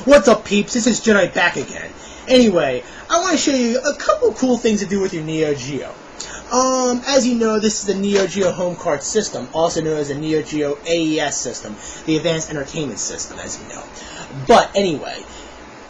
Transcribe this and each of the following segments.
What's up, peeps? This is Jedi back again. Anyway, I want to show you a couple cool things to do with your NEO GEO. As you know, this is the NEO GEO home card system, also known as the NEO GEO AES system, the Advanced Entertainment System, as you know. But anyway,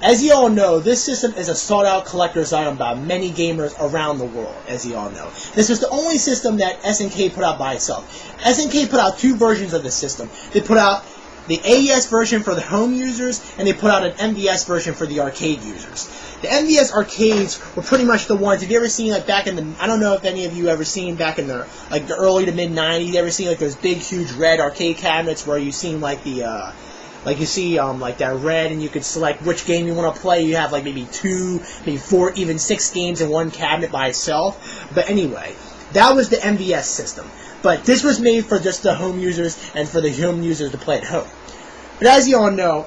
as you all know, this system is a sought-out collector's item by many gamers around the world, as you all know. This was the only system that SNK put out by itself. SNK put out two versions of the system. They put out the AES version for the home users, and they put out an MVS version for the arcade users. The MVS arcades were pretty much the ones. Have you ever seen, like, back in the, I don't know if any of you ever seen back in the, like, the early to mid 90s, you ever seen, like, those big, huge red arcade cabinets where you seen, like, the, like you see, like that red, and you could select which game you want to play. You have like maybe 2, maybe 4, even 6 games in one cabinet by itself. But anyway, that was the MVS system. But this was made for just the home users and for the home users to play at home. But as you all know,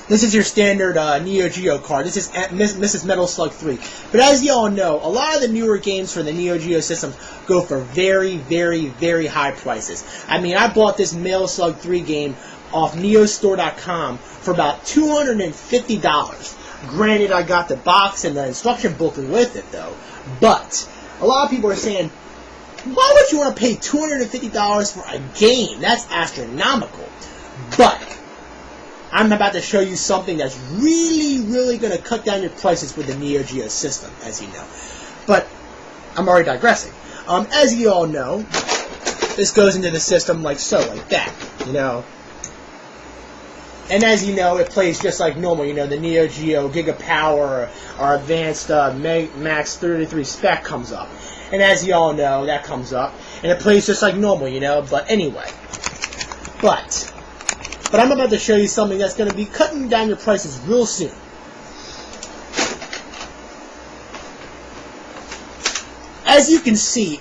this is your standard NEO GEO card. This is Mrs. Metal Slug 3. But as you all know, a lot of the newer games for the NEO GEO system go for very, very, very high prices. I mean, I bought this Metal Slug 3 game off neostore.com for about $250. Granted, I got the box and the instruction booklet with it, though. But a lot of people are saying, why would you want to pay $250 for a game? That's astronomical. But I'm about to show you something that's really, really going to cut down your prices with the NEO GEO system, as you know. But I'm already digressing. As you all know, this goes into the system like so, like that, you know. And as you know, it plays just like normal. You know, the NEO GEO Giga Power or Advanced Max 33 spec comes up. And as you all know, that comes up. And it plays just like normal, you know. But anyway. But I'm about to show you something that's going to be cutting down your prices real soon. As you can see,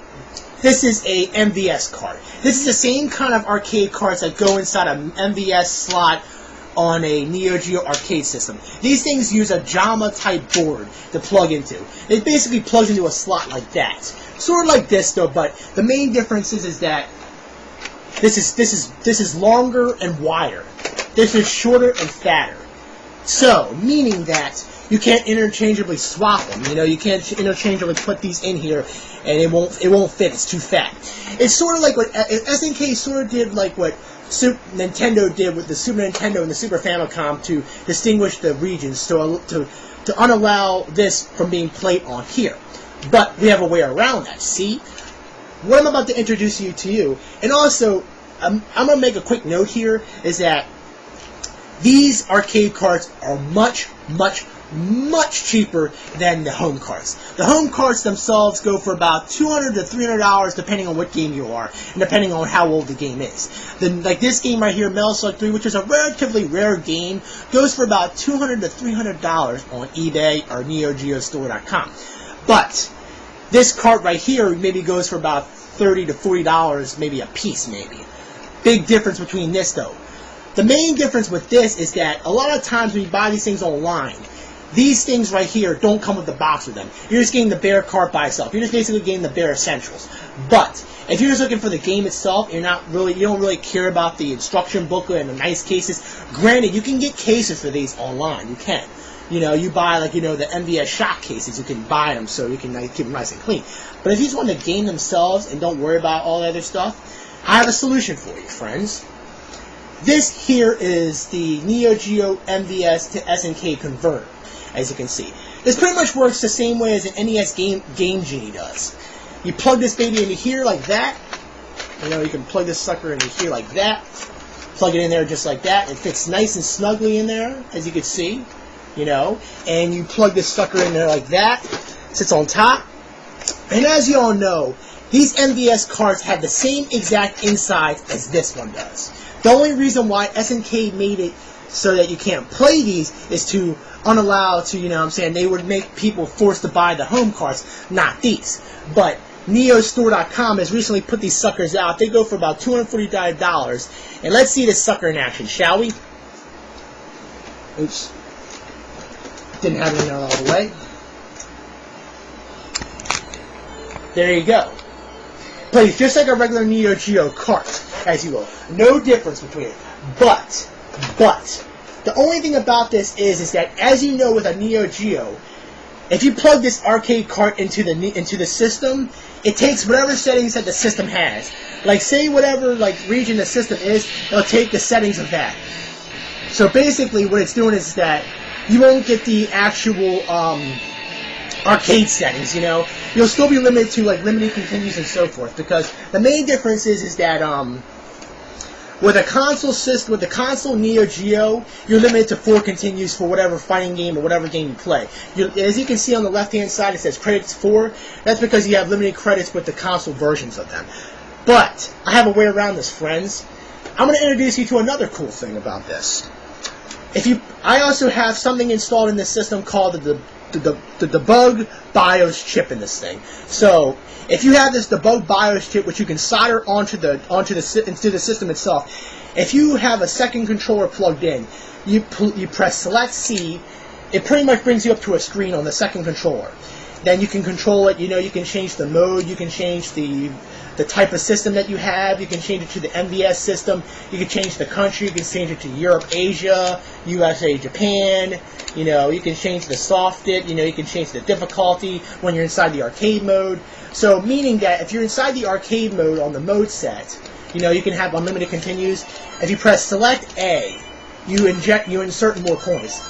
this is a MVS card. This is the same kind of arcade cards that go inside an MVS slot on a NEO GEO arcade system. These things use a JAMA type board to plug into. It basically plugs into a slot like that. Sort of like this though, but the main difference is that this is longer and wider. This is shorter and fatter. So, meaning that you can't interchangeably swap them. You know, you can't interchangeably put these in here and it won't fit. It's too fat. It's sort of like what SNK sort of did, like what Nintendo did with the Super Nintendo and the Super Famicom to distinguish the regions, to unallow this from being played on here. But we have a way around that. See? What I'm about to introduce to you, and also, I'm going to make a quick note here, is that these arcade cards are much, much, much cheaper than the home cards. The home cards themselves go for about $200 to $300 depending on what game you are and depending on how old the game is. Like this game right here, Metal Slug 3, which is a relatively rare game, goes for about $200 to $300 on eBay or NeoGeoStore.com. But this card right here maybe goes for about $30 to $40 maybe a piece, maybe. Big difference between this though. The main difference with this is that a lot of times when you buy these things online, these things right here don't come with the box with them. You're just getting the bare card by itself. You're just basically getting the bare essentials. But if you're just looking for the game itself, you don't really care about the instruction booklet and the nice cases. Granted, you can get cases for these online. You can. You know, you buy like, you know, the MVS shock cases. You can buy them so you can keep them nice and clean. But if you just want the game themselves and don't worry about all the other stuff, I have a solution for you, friends. This here is the NEO GEO MVS to SNK converter, as you can see. This pretty much works the same way as an NES Game Genie does. You plug this baby into here like that. You know, you can plug this sucker into here like that. Plug it in there just like that. It fits nice and snugly in there, as you can see. You know, and you plug this sucker in there like that. Sits on top. And as you all know, these MVS cards have the same exact insides as this one does. The only reason why SNK made it so that you can't play these is to unallow to, you know what I'm saying, they would make people forced to buy the home cards, not these. But NeoStore.com has recently put these suckers out. They go for about $245. And let's see this sucker in action, shall we? Oops. Didn't have it all the way. There you go. Plays just like a regular NEO GEO cart, as you will. No difference between it. But, The only thing about this is that, as you know with a NEO GEO, if you plug this arcade cart into the system, it takes whatever settings that the system has. Like, say whatever region the system is, it'll take the settings of that. So basically what it's doing is that you won't get the actual arcade settings, you know. You'll still be limited to limited continues and so forth, because the main difference is that with a console system, with the console NEO GEO, you're limited to 4 continues for whatever fighting game or whatever game you play. As you can see on the left-hand side, it says credits 4. That's because you have limited credits with the console versions of them. But I have a way around this, friends. I'm going to introduce you to another cool thing about this. I also have something installed in this system called the Debug BIOS chip in this thing. So if you have this Debug BIOS chip, which you can solder into the system itself, if you have a second controller plugged in, you press Select C. It pretty much brings you up to a screen on the second controller. Then you can control it. You know, you can change the mode. You can change the type of system that you have. You can change it to the MVS system. You can change the country. You can change it to Europe, Asia, USA, Japan. You know, you can change the soft it. You know, you can change the difficulty when you're inside the arcade mode. So, meaning that if you're inside the arcade mode on the mode set, you know, you can have unlimited continues. If you press Select A, you insert more coins.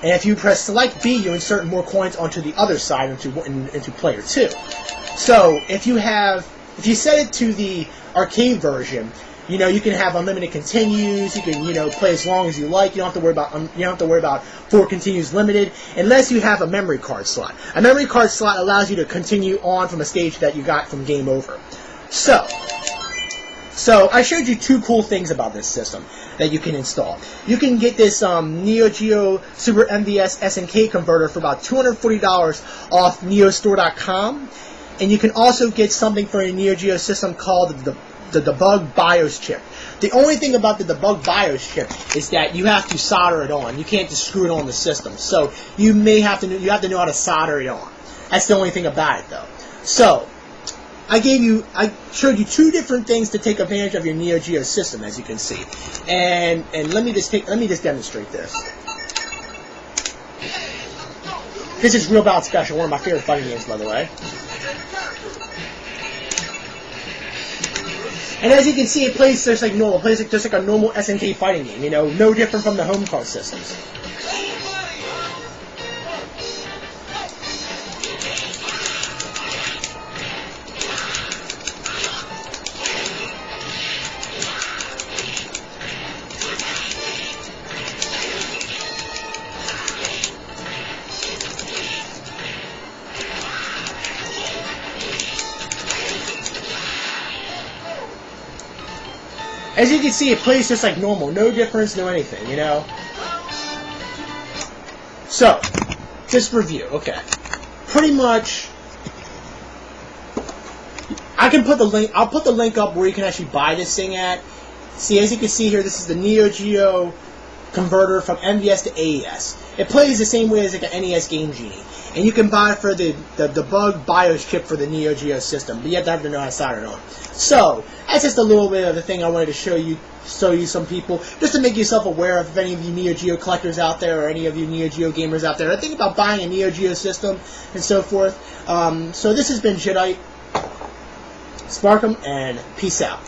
And if you press Select B, you insert more coins onto the other side, into player 2. So, if you set it to the arcade version, you know, you can have unlimited continues. You can, you know, play as long as you like. You don't have to worry about 4 continues limited, unless you have a memory card slot. A memory card slot allows you to continue on from a stage that you got from game over. So I showed you 2 cool things about this system that you can install. You can get this NEO GEO Super MVS SNK converter for about $240 off neostore.com. And you can also get something for a NEO GEO system called the Debug BIOS chip. The only thing about the Debug BIOS chip is that you have to solder it on. You can't just screw it on the system. So you have to know how to solder it on. That's the only thing about it, though. So I showed you 2 different things to take advantage of your NEO GEO system, as you can see. And let me just demonstrate this. This is Real Bout Special, one of my favorite fighting games, by the way. And as you can see, it plays just like normal. It plays just like a normal SNK fighting game. You know, no different from the home card systems. As you can see, it plays just like normal. No difference, no anything, you know? So, just review, okay. Pretty much, I'll put the link up where you can actually buy this thing at. See, as you can see here, this is the NEO GEO converter from MVS to AES. It plays the same way as like an NES Game Genie. And you can buy it for the Debug BIOS chip for the NEO GEO system, but you have to know how to solder it on. So, that's just a little bit of the thing I wanted to show you some people, just to make yourself aware of any of you NEO GEO collectors out there, or any of you NEO GEO gamers out there. Think about buying a NEO GEO system, and so forth. So this has been Jedi. Spark 'em, and peace out.